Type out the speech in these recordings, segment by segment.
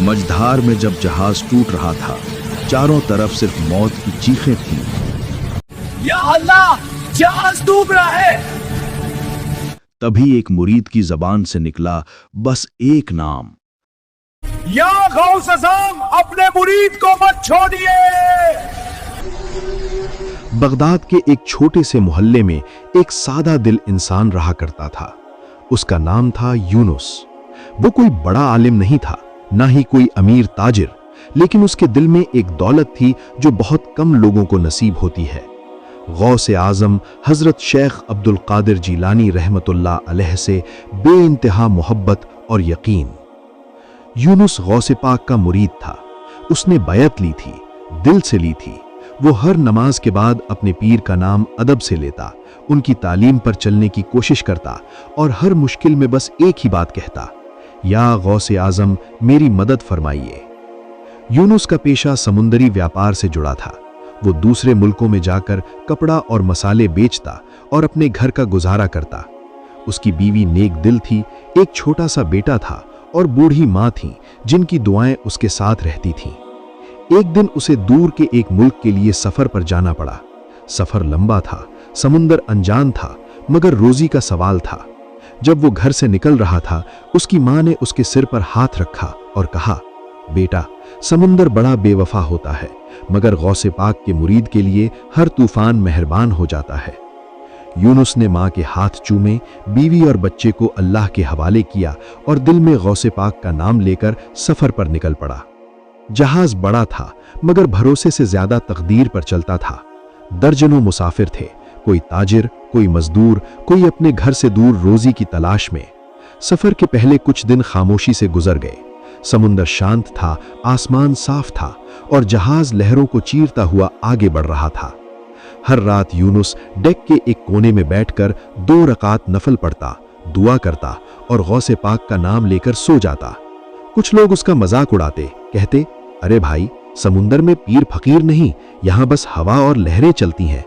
मझधार में जब जहाज टूट रहा था, चारों तरफ सिर्फ मौत की चीखें थीं। या अल्लाह, जहाज डूब रहा है। तभी एक मुरीद की जबान से निकला बस एक नाम, या गौस आज़म, अपने मुरीद को मत छोड़िए। बगदाद के एक छोटे से मोहल्ले में एक सादा दिल इंसान रहा करता था। उसका नाम था यूनुस। वो कोई बड़ा आलिम नहीं था, ना ही कोई अमीर ताजिर, लेकिन उसके दिल में एक दौलत थी जो बहुत कम लोगों को नसीब होती है। गौसे आजम हजरत शेख अब्दुल कादिर जीलानी रहमतुल्लाह अलैह से बेइंतहा मोहब्बत और यकीन। यूनुस गौसे पाक का मुरीद था। उसने बैत ली थी, दिल से ली थी। वो हर नमाज के बाद अपने पीर का नाम अदब से लेता, उनकी तालीम पर चलने की कोशिश करता और हर मुश्किल में बस एक ही बात कहता, या गौसे आजम, मेरी मदद फरमाइए। यूनुस का पेशा समुंदरी व्यापार से जुड़ा था। वो दूसरे मुल्कों में जाकर कपड़ा और मसाले बेचता और अपने घर का गुजारा करता। उसकी बीवी नेक दिल थी, एक छोटा सा बेटा था और बूढ़ी माँ थी जिनकी दुआएं उसके साथ रहती थीं। एक दिन उसे दूर के एक मुल्क के लिए सफर पर जाना पड़ा। सफर लंबा था, समुंदर अनजान था, मगर रोजी का सवाल था। जब वो घर से निकल रहा था, उसकी माँ ने उसके सिर पर हाथ रखा और कहा, बेटा, समुंदर बड़ा बेवफा होता है, मगर गौसे पाक के मुरीद के लिए हर तूफान मेहरबान हो जाता है। यूनुस ने माँ के हाथ चूमे, बीवी और बच्चे को अल्लाह के हवाले किया और दिल में गौसे पाक का नाम लेकर सफर पर निकल पड़ा। जहाज बड़ा था, मगर भरोसे से ज्यादा तकदीर पर चलता था। दर्जनों मुसाफिर थे, कोई ताजिर, कोई मजदूर, कोई अपने घर से दूर रोजी की तलाश में। सफर के पहले कुछ दिन खामोशी से गुजर गए। समुंदर शांत था, आसमान साफ था और जहाज लहरों को चीरता हुआ आगे बढ़ रहा था। हर रात यूनुस डेक के एक कोने में बैठकर 2 रकात नफल पढ़ता, दुआ करता और गौसे पाक का नाम लेकर सो जाता। कुछ लोग उसका मजाक उड़ाते, कहते, अरे भाई, समुंदर में पीर फकीर नहीं, यहां बस हवा और लहरें चलती हैं।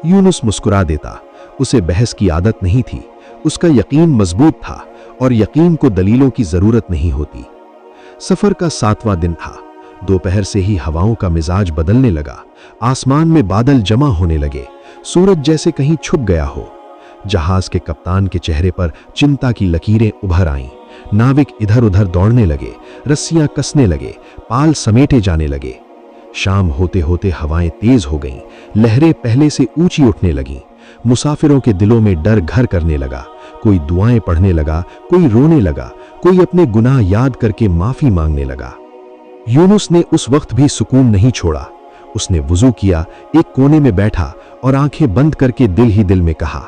यूनुस मुस्कुरा देता। उसे बहस की आदत नहीं थी। उसका यकीन मजबूत था और यकीन को दलीलों की जरूरत नहीं होती। सफर का 7वां दिन था। दोपहर से ही हवाओं का मिजाज बदलने लगा। आसमान में बादल जमा होने लगे, सूरज जैसे कहीं छुप गया हो। जहाज के कप्तान के चेहरे पर चिंता की लकीरें उभर आईं। नाविक इधर उधर दौड़ने लगे, रस्सियां कसने लगे, पाल समेटे जाने लगे। शाम होते होते हवाएं तेज हो गईं, लहरें पहले से ऊंची उठने लगीं। मुसाफिरों के दिलों में डर घर करने लगा। कोई दुआएं पढ़ने लगा, कोई रोने लगा, कोई अपने गुनाह याद करके माफी मांगने लगा। यूनुस ने उस वक्त भी सुकून नहीं छोड़ा। उसने वुजू किया, एक कोने में बैठा और आंखें बंद करके दिल ही दिल में कहा,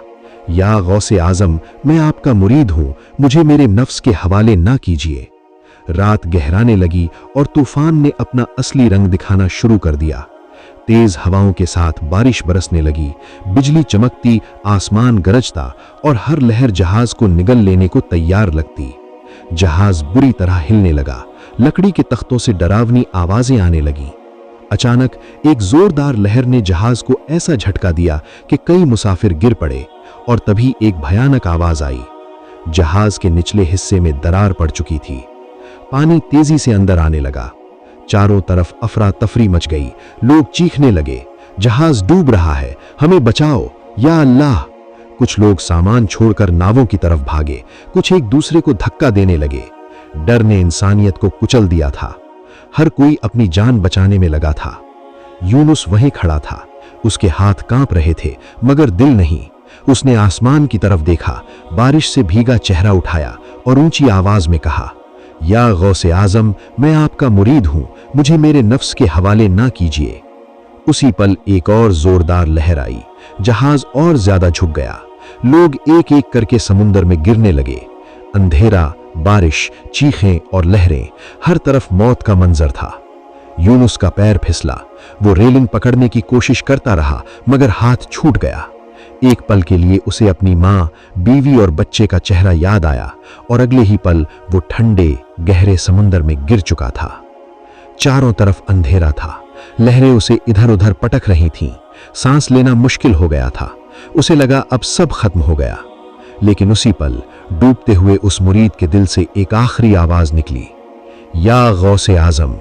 या गौसे आजम, मैं आपका मुरीद हूं, मुझे मेरे नफ्स के हवाले ना कीजिए। रात गहराने लगी और तूफान ने अपना असली रंग दिखाना शुरू कर दिया। तेज हवाओं के साथ बारिश बरसने लगी, बिजली चमकती, आसमान गरजता और हर लहर जहाज को निगल लेने को तैयार लगती। जहाज बुरी तरह हिलने लगा। लकड़ी के तख्तों से डरावनी आवाजें आने लगीं। अचानक एक जोरदार लहर ने जहाज को ऐसा झटका दिया कि कई मुसाफिर गिर पड़े और तभी एक भयानक आवाज आई। जहाज के निचले हिस्से में दरार पड़ चुकी थी। पानी तेजी से अंदर आने लगा। चारों तरफ अफरा तफरी मच गई। लोग चीखने लगे, जहाज डूब रहा है, हमें बचाओ, या अल्लाह। कुछ लोग सामान छोड़कर नावों की तरफ भागे, कुछ एक दूसरे को धक्का देने लगे। डर ने इंसानियत को कुचल दिया था। हर कोई अपनी जान बचाने में लगा था। यूनुस वहीं खड़ा था। उसके हाथ कांप रहे थे, मगर दिल नहीं। उसने आसमान की तरफ देखा, बारिश से भीगा चेहरा उठाया और ऊंची आवाज में कहा, या गौसे आजम, मैं आपका मुरीद हूं, मुझे मेरे नफ्स के हवाले ना कीजिए। उसी पल एक और जोरदार लहर आई। जहाज और ज्यादा झुक गया। लोग एक एक करके समुंदर में गिरने लगे। अंधेरा, बारिश, चीखें और लहरें, हर तरफ मौत का मंजर था। यूनुस का पैर फिसला। वो रेलिंग पकड़ने की कोशिश करता रहा, मगर हाथ छूट गया। एक पल के लिए उसे अपनी माँ, बीवी और बच्चे का चेहरा याद आया और अगले ही पल वो ठंडे गहरे समुंदर में गिर चुका था। चारों तरफ अंधेरा था। लहरें उसे इधर उधर पटक रही थीं। सांस लेना मुश्किल हो गया था। उसे लगा अब सब खत्म हो गया। लेकिन उसी पल डूबते हुए उस मुरीद के दिल से एक आखिरी आवाज निकली, या गौसे आजम।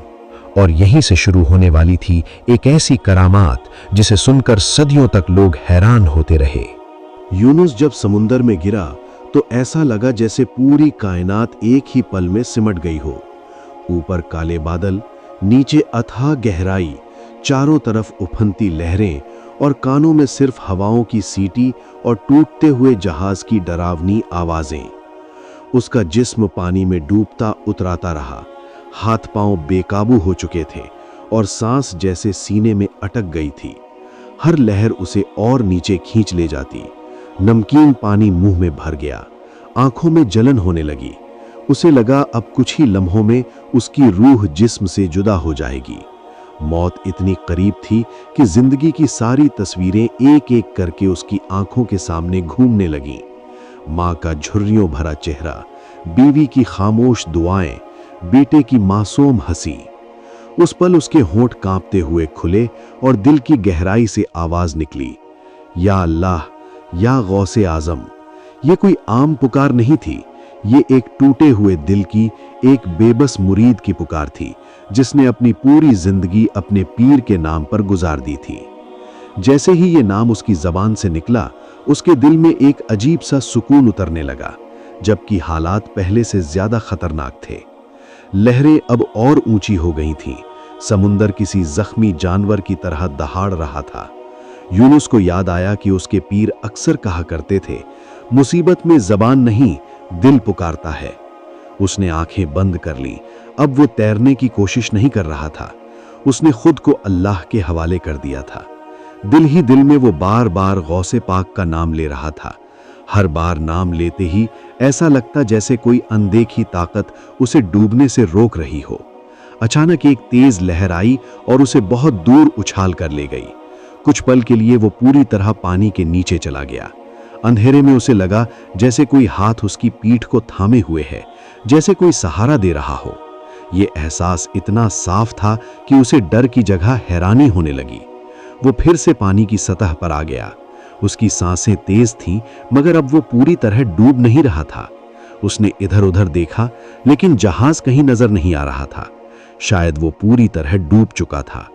और यहीं से शुरू होने वाली थी एक ऐसी करामात जिसे सुनकर सदियों तक लोग हैरान होते रहे। यूनुस जब समुंदर में गिरा तो ऐसा लगा जैसे पूरी कायनात एक ही पल में सिमट गई हो। ऊपर काले बादल, नीचे अथाह गहराई, चारों तरफ उफनती लहरें और कानों में सिर्फ हवाओं की सीटी और टूटते हुए जहाज की डरावनी आवाजें। उसका जिस्म पानी में डूबता उतराता रहा, हाथ पांव बेकाबू हो चुके थे और सांस जैसे सीने में अटक गई थी। हर लहर उसे और नीचे खींच ले जाती। नमकीन पानी मुंह में भर गया, आंखों में जलन होने लगी। उसे लगा अब कुछ ही लम्हों में उसकी रूह जिस्म से जुदा हो जाएगी। मौत इतनी करीब थी कि जिंदगी की सारी तस्वीरें एक एक करके उसकी आंखों के सामने घूमने लगीं। माँ का झुर्रियों भरा चेहरा, बीवी की खामोश दुआएं, बेटे की मासूम हंसी। उस पल उसके होंठ कांपते हुए खुले और दिल की गहराई से आवाज निकली, या अल्लाह, या गौसे आजम। ये कोई आम पुकार नहीं थी, ये एक टूटे हुए दिल की, एक बेबस मुरीद की पुकार थी जिसने अपनी पूरी जिंदगी अपने पीर के नाम पर गुजार दी थी। जैसे ही ये नाम उसकी जबान से निकला, उसके दिल में एक अजीब सा सुकून उतरने लगा, जबकि हालात पहले से ज्यादा खतरनाक थे। लहरें अब और ऊंची हो गई थीं। समुंदर किसी जख्मी जानवर की तरह दहाड़ रहा था। यूनुस को याद आया कि उसके पीर अक्सर कहा करते थे, मुसीबत में जबान नहीं, दिल पुकारता है। उसने आंखें बंद कर ली। अब वो तैरने की कोशिश नहीं कर रहा था, उसने खुद को अल्लाह के हवाले कर दिया था। दिल ही दिल में वो बार बार गौसे पाक का नाम ले रहा था। हर बार नाम लेते ही ऐसा लगता जैसे कोई अनदेखी ताकत उसे डूबने से रोक रही हो। अचानक एक तेज लहर आई और उसे बहुत दूर उछाल कर ले गई। कुछ पल के लिए वो पूरी तरह पानी के नीचे चला गया। अंधेरे में उसे लगा जैसे कोई हाथ उसकी पीठ को थामे हुए है, जैसे कोई सहारा दे रहा हो। ये एहसास इतना साफ था कि उसे डर की जगह हैरानी होने लगी। वो फिर से पानी की सतह पर आ गया। उसकी सांसें तेज थीं, मगर अब वो पूरी तरह डूब नहीं रहा था। उसने इधर उधर देखा, लेकिन जहाज कहीं नजर नहीं आ रहा था। शायद वो पूरी तरह डूब चुका था।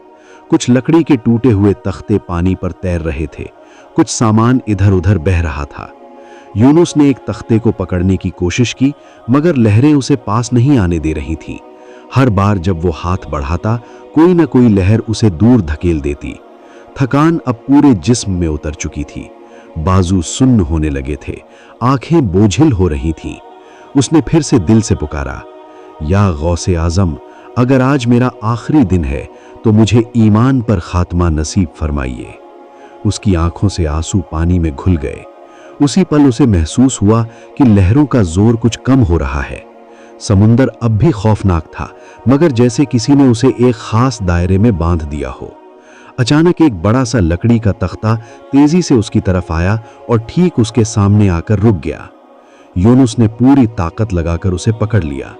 कुछ लकड़ी के टूटे हुए तख्ते पानी पर तैर रहे थे, कुछ सामान इधर उधर बह रहा था। यूनुस ने एक तख्ते को पकड़ने की कोशिश की, मगर लहरें उसे पास नहीं आने दे रही थीं। हर बार जब वो हाथ बढ़ाता, कोई न कोई लहर उसे दूर धकेल देती। थकान अब पूरे जिस्म में उतर चुकी थी। बाजू सुन्न होने लगे थे, आंखें बोझिल हो रही थीं। उसने फिर से दिल से पुकारा, या गौसे आजम, अगर आज मेरा आखिरी दिन है तो मुझे ईमान पर खात्मा नसीब फरमाइए। उसकी आंखों से आंसू पानी में घुल गए। उसी पल उसे महसूस हुआ कि लहरों का जोर कुछ कम हो रहा है। समुंदर अब भी खौफनाक था, मगर जैसे किसी ने उसे एक खास दायरे में बांध दिया हो। अचानक एक बड़ा सा लकड़ी का तख्ता तेजी से उसकी तरफ आया और ठीक उसके सामने आकर रुक गया। यूनुस ने पूरी ताकत लगाकर उसे पकड़ लिया।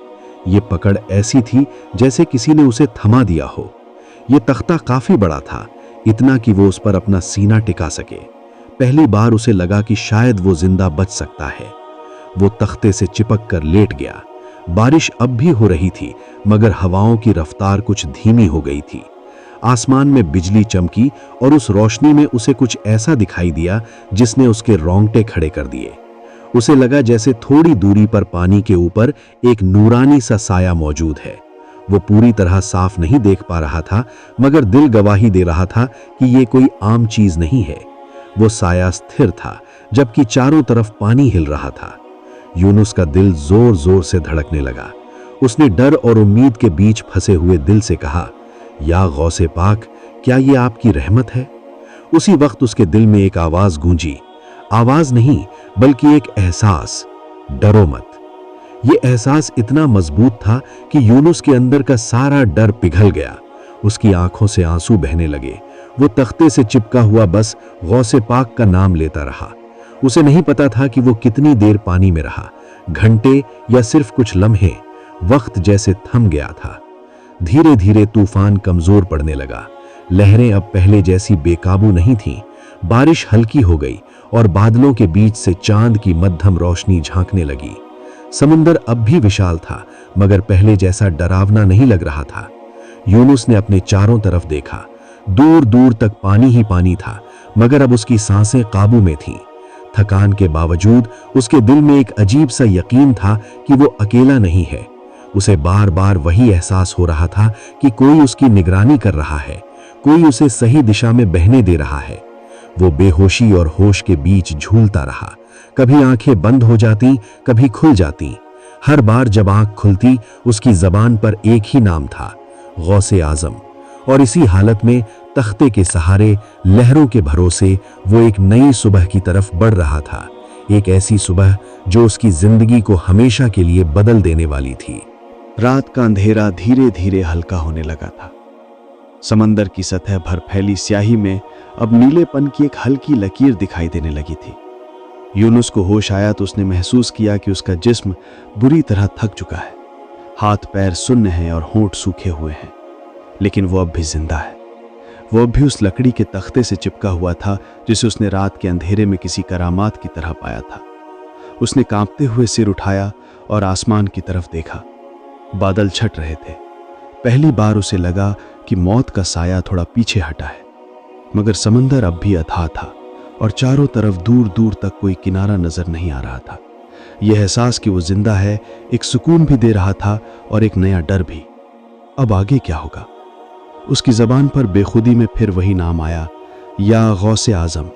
ये पकड़ ऐसी थी जैसे किसी ने उसे थमा दिया हो। ये तख्ता काफी बड़ा था, इतना कि वो उस पर अपना सीना टिका सके। पहली बार उसे लगा कि शायद वो जिंदा बच सकता है। वो तख्ते से चिपक कर लेट गया। बारिश अब भी हो रही थी, मगर हवाओं की रफ्तार कुछ धीमी हो गई थी। आसमान में बिजली चमकी और उस रोशनी में उसे कुछ ऐसा दिखाई दिया जिसने उसके रोंगटे खड़े कर दिए। उसे लगा जैसे थोड़ी दूरी पर पानी के ऊपर एक नूरानी सा साया मौजूद है। वो पूरी तरह साफ नहीं देख पा रहा था, मगर दिल गवाही दे रहा था कि ये कोई आम चीज नहीं है। वो साया स्थिर था, जबकि चारों तरफ पानी हिल रहा था। यूनुस का दिल जोर जोर से धड़कने लगा। उसने डर और उम्मीद के बीच फंसे हुए दिल से कहा, या गौसे पाक, क्या ये आपकी रहमत है? उसी वक्त उसके दिल में एक आवाज गूंजी। आवाज नहीं, बल्कि एक एहसास, डरो मत। ये एहसास इतना मजबूत था कि यूनुस के अंदर का सारा डर पिघल गया। उसकी आंखों से आंसू बहने लगे। वो तख्ते से चिपका हुआ बस गौसे पाक का नाम लेता रहा। उसे नहीं पता था कि वो कितनी देर पानी में रहा, घंटे या सिर्फ कुछ लम्हे। वक्त जैसे थम गया था। धीरे धीरे तूफान कमजोर पड़ने लगा। लहरें अब पहले जैसी बेकाबू नहीं थीं। बारिश हल्की हो गई और बादलों के बीच से चांद की मध्यम रोशनी झांकने लगी। समुंदर अब भी विशाल था, मगर पहले जैसा डरावना नहीं लग रहा था। यूनुस ने अपने चारों तरफ देखा। दूर दूर तक पानी ही पानी था, मगर अब उसकी सांसें काबू में थीं। थकान के बावजूद उसके दिल में एक अजीब सा यकीन था कि वो अकेला नहीं है। उसे बार बार वही एहसास हो रहा था कि कोई उसकी निगरानी कर रहा है, कोई उसे सही दिशा में बहने दे रहा है। वो बेहोशी और होश के बीच झूलता रहा। कभी आंखें बंद हो जाती, कभी खुल जाती। हर बार जब आंख खुलती, उसकी जबान पर एक ही नाम था, गौसे आजम। और इसी हालत में तख्ते के सहारे, लहरों के भरोसे वो एक नई सुबह की तरफ बढ़ रहा था। एक ऐसी सुबह जो उसकी जिंदगी को हमेशा के लिए बदल देने वाली थी। रात का अंधेरा धीरे धीरे हल्का होने लगा था। समंदर की सतह भर फैली स्याही में अब नीलेपन की एक हल्की लकीर दिखाई देने लगी थी। यूनुस को होश आया तो उसने महसूस किया कि उसका जिस्म बुरी तरह थक चुका है। हाथ पैर सुन्न हैं और होंठ सूखे हुए हैं, लेकिन वो अब भी जिंदा है। वो अब भी उस लकड़ी के तख्ते से चिपका हुआ था जिसे उसने रात के अंधेरे में किसी करामात की तरह पाया था। उसने कांपते हुए सिर उठाया और आसमान की तरफ देखा। बादल छट रहे थे। पहली बार उसे लगा कि मौत का साया थोड़ा पीछे हटा है, मगर समंदर अब भी अथाह था और चारों तरफ दूर दूर तक कोई किनारा नजर नहीं आ रहा था। यह एहसास कि वो जिंदा है एक सुकून भी दे रहा था और एक नया डर भी। अब आगे क्या होगा? उसकी जबान पर बेखुदी में फिर वही नाम आया, या गौसे आजम।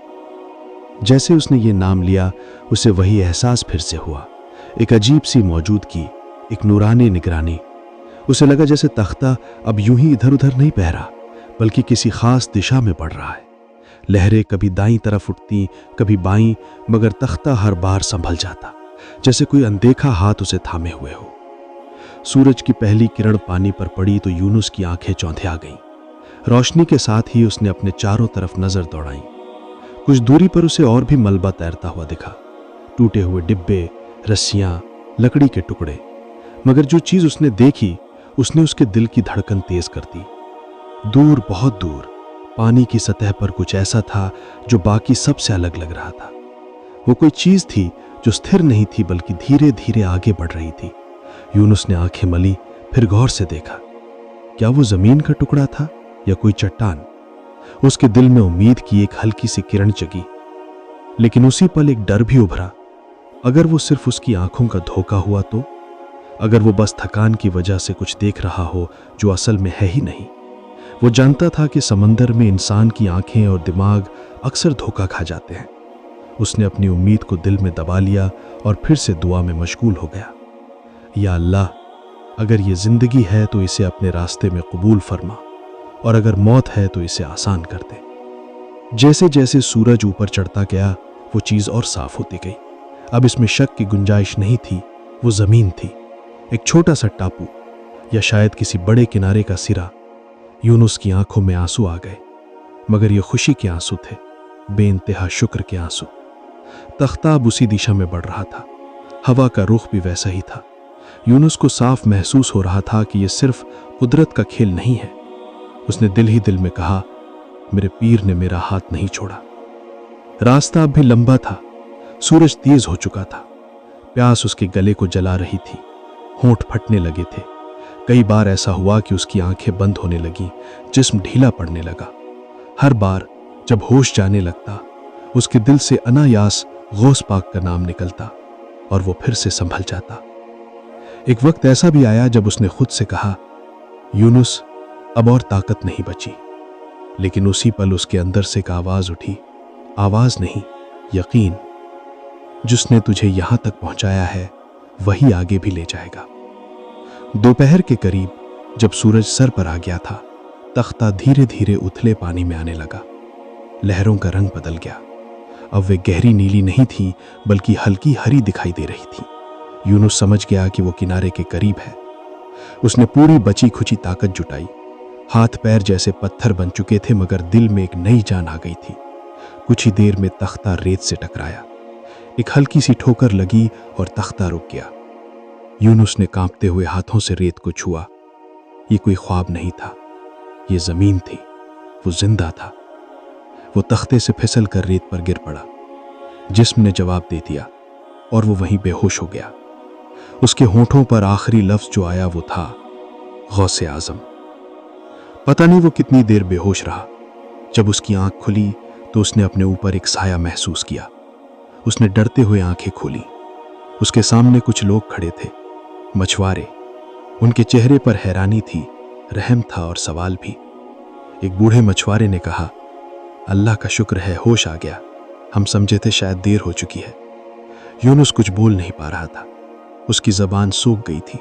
जैसे उसने ये नाम लिया, उसे वही एहसास फिर से हुआ, एक अजीब सी मौजूदगी, एक नूरानी निगरानी। उसे लगा जैसे तख्ता अब यूं ही इधर उधर नहीं बह रहा, बल्कि किसी खास दिशा में बढ़ रहा है। लहरें कभी दाईं तरफ उठती, कभी बाईं, मगर तख्ता हर बार संभल जाता, जैसे कोई अनदेखा हाथ उसे थामे हुए हो। सूरज की पहली किरण पानी पर पड़ी तो यूनुस की आंखें चौंधिया गईं। रोशनी के साथ ही उसने अपने चारों तरफ नजर दौड़ाई। कुछ दूरी पर उसे और भी मलबा तैरता हुआ दिखा, टूटे हुए डिब्बे, रस्सियां, लकड़ी के टुकड़े। मगर जो चीज उसने देखी, उसने उसके दिल की धड़कन तेज कर दी। दूर, बहुत दूर, पानी की सतह पर कुछ ऐसा था जो बाकी सबसे अलग लग रहा था। वो कोई चीज थी जो स्थिर नहीं थी, बल्कि धीरे धीरे आगे बढ़ रही थी। यूनुस ने आंखें मली, फिर गौर से देखा। क्या वो जमीन का टुकड़ा था या कोई चट्टान? उसके दिल में उम्मीद की एक हल्की सी किरण जगी, लेकिन उसी पल एक डर भी उभरा। अगर वो सिर्फ उसकी आंखों का धोखा हुआ तो? अगर वो बस थकान की वजह से कुछ देख रहा हो जो असल में है ही नहीं। वो जानता था कि समंदर में इंसान की आंखें और दिमाग अक्सर धोखा खा जाते हैं। उसने अपनी उम्मीद को दिल में दबा लिया और फिर से दुआ में मशगूल हो गया। या अल्लाह, अगर ये जिंदगी है तो इसे अपने रास्ते में कबूल फरमा, और अगर मौत है तो इसे आसान कर दे। जैसे जैसे सूरज ऊपर चढ़ता गया, वो चीज और साफ होती गई। अब इसमें शक की गुंजाइश नहीं थी। वो जमीन थी, एक छोटा सा टापू, या शायद किसी बड़े किनारे का सिरा। यूनुस की आंखों में आंसू आ गए, मगर ये खुशी के आंसू थे, बेइंतहा शुक्र के आंसू। तख्ता अब उसी दिशा में बढ़ रहा था। हवा का रुख भी वैसा ही था। यूनुस को साफ महसूस हो रहा था कि यह सिर्फ कुदरत का खेल नहीं है। उसने दिल ही दिल में कहा, मेरे पीर ने मेरा हाथ नहीं छोड़ा। रास्ता अब भी लंबा था। सूरज तेज हो चुका था। प्यास उसके गले को जला रही थी। होंठ फटने लगे थे। कई बार ऐसा हुआ कि उसकी आंखें बंद होने लगीं, जिस्म ढीला पड़ने लगा। हर बार जब होश जाने लगता, उसके दिल से अनायास गौस पाक का नाम निकलता और वो फिर से संभल जाता। एक वक्त ऐसा भी आया जब उसने खुद से कहा, यूनुस, अब और ताकत नहीं बची। लेकिन उसी पल उसके अंदर से एक आवाज उठी। आवाज नहीं, यकीन। जिसने तुझे यहां तक पहुंचाया है वही आगे भी ले जाएगा। दोपहर के करीब जब सूरज सर पर आ गया था, तख्ता धीरे धीरे उथले पानी में आने लगा। लहरों का रंग बदल गया। अब वे गहरी नीली नहीं थी, बल्कि हल्की हरी दिखाई दे रही थी। यूनुस समझ गया कि वो किनारे के करीब है। उसने पूरी बची खुची ताकत जुटाई। हाथ पैर जैसे पत्थर बन चुके थे, मगर दिल में एक नई जान आ गई थी। कुछ ही देर में तख्ता रेत से टकराया। एक हल्की सी ठोकर लगी और तख्ता रुक गया। यूनुस ने कांपते हुए हाथों से रेत को छुआ। ये कोई ख्वाब नहीं था, ये जमीन थी। वो जिंदा था। वो तख्ते से फिसल कर रेत पर गिर पड़ा। जिस्म ने जवाब दे दिया और वो वहीं बेहोश हो गया। उसके होठों पर आखिरी लफ्ज जो आया वो था गौसे आजम। पता नहीं वो कितनी देर बेहोश रहा। जब उसकी आंख खुली तो उसने अपने ऊपर एक साया महसूस किया। उसने डरते हुए आंखें खोली। उसके सामने कुछ लोग खड़े थे, मछुआरे। उनके चेहरे पर हैरानी थी, रहम था और सवाल भी। एक बूढ़े मछुआरे ने कहा, अल्लाह का शुक्र है, होश आ गया। हम समझे थे शायद देर हो चुकी है। यूनुस कुछ बोल नहीं पा रहा था, उसकी जबान सूख गई थी।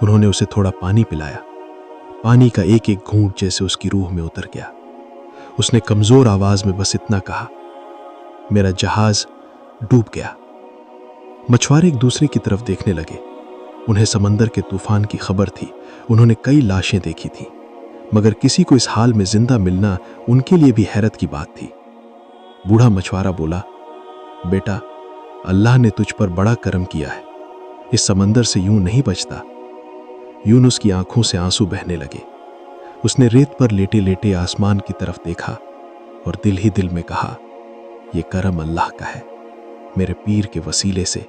उन्होंने उसे थोड़ा पानी पिलाया। पानी का एक एक घूंट जैसे उसकी रूह में उतर गया। उसने कमजोर आवाज में बस इतना कहा, मेरा जहाज डूब गया। मछुआरे एक दूसरे की तरफ देखने लगे। उन्हें समंदर के तूफान की खबर थी। उन्होंने कई लाशें देखी थी, मगर किसी को इस हाल में जिंदा मिलना उनके लिए भी हैरत की बात थी। बूढ़ा मछुआरा बोला, बेटा, अल्लाह ने तुझ पर बड़ा करम किया है। इस समंदर से यूं नहीं बचता। यूनुस की आंखों से आंसू बहने लगे। उसने रेत पर लेटे लेटे आसमान की तरफ देखा और दिल ही दिल में कहा, यह करम अल्लाह का है। मेरे पीर के वसीले से